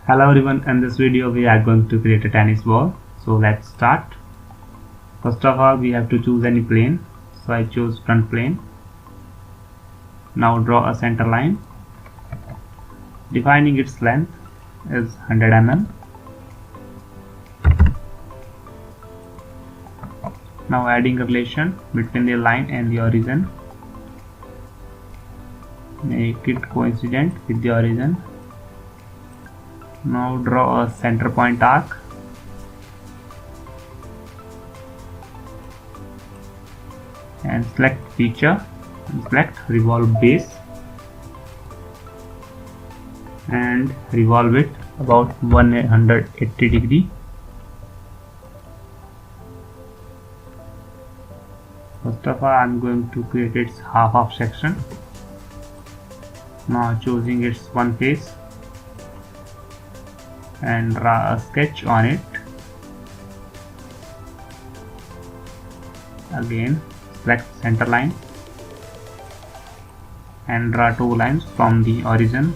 Hello everyone, in this video we are going to create a tennis ball. So let's start. First of all, we have to choose any plane. So I choose front plane. Now draw a center line. Defining its length is 100 mm. Now adding a relation between the line and the origin. Make it coincident with the origin. Now draw a center point arc. And select feature and select revolve base and revolve it about 180 degree. First of all, I am going to create its half of section. Now choosing its one face and draw a sketch on it. Again select center line and draw two lines from the origin.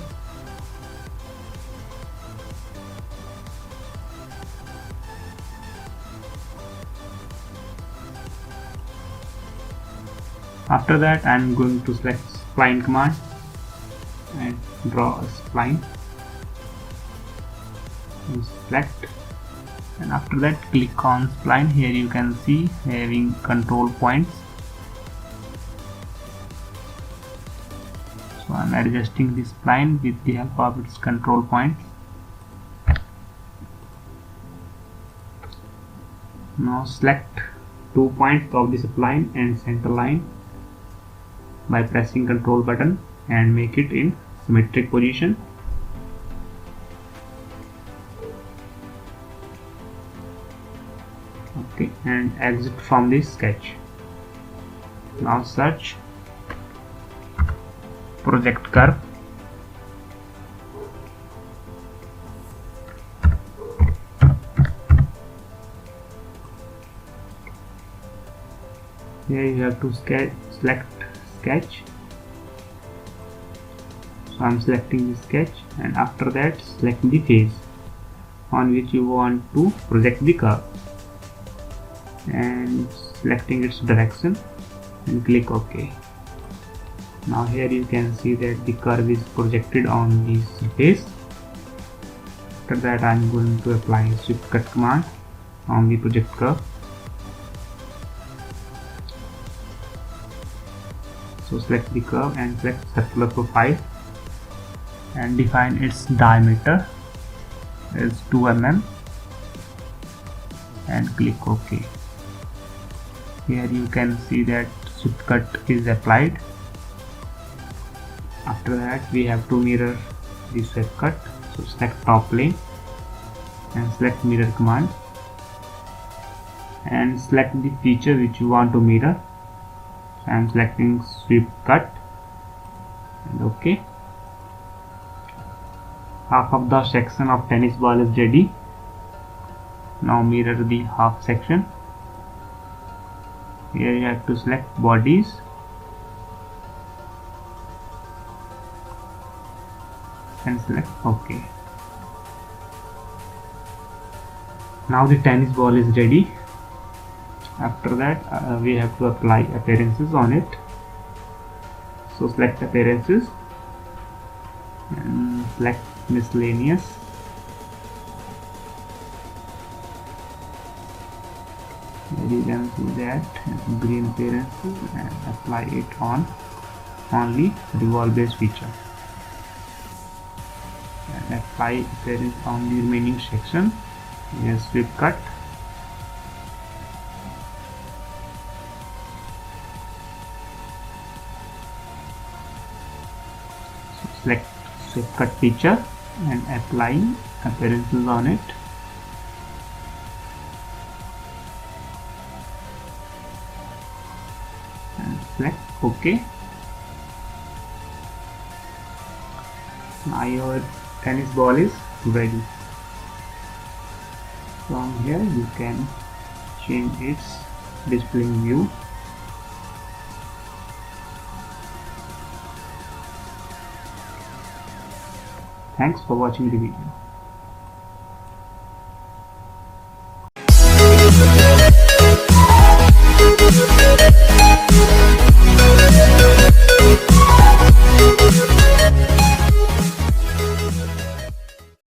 After that, I am going to select spline command and draw a spline. Select, and after that click on spline. Here you can see having control points. So I am adjusting the spline with the help of its control points. Now select 2 points of the spline and center line by pressing control button and make it in symmetric position. Okay, and exit from this sketch. Now search project curve. Here you have to select sketch. So I am selecting the sketch, and after that select the face on which you want to project the curve and selecting its direction and click OK. Now here you can see that the curve is projected on the surface. After that, I am going to apply swift cut command on the project curve. So select the curve and select circular profile and define its diameter as 2 mm and click OK. Here you can see that swift cut is applied. After that, we have to mirror the swift cut. So select top plane and select mirror command and select the feature which you want to mirror. So I am selecting sweep cut and OK. Half of the section of tennis ball is ready. Now mirror the half section. Here you have to select bodies and select OK. Now the tennis ball is ready. After that, we have to apply appearances on it. So select appearances and select miscellaneous. Here you can see that green appearances and apply it on only revolve base feature and apply appearance on the remaining section. Yes, sweep cut. So select sweep cut feature and applying appearances on it. And select OK. Now your tennis ball is ready. From here you can change its displaying view. Thanks for watching the video.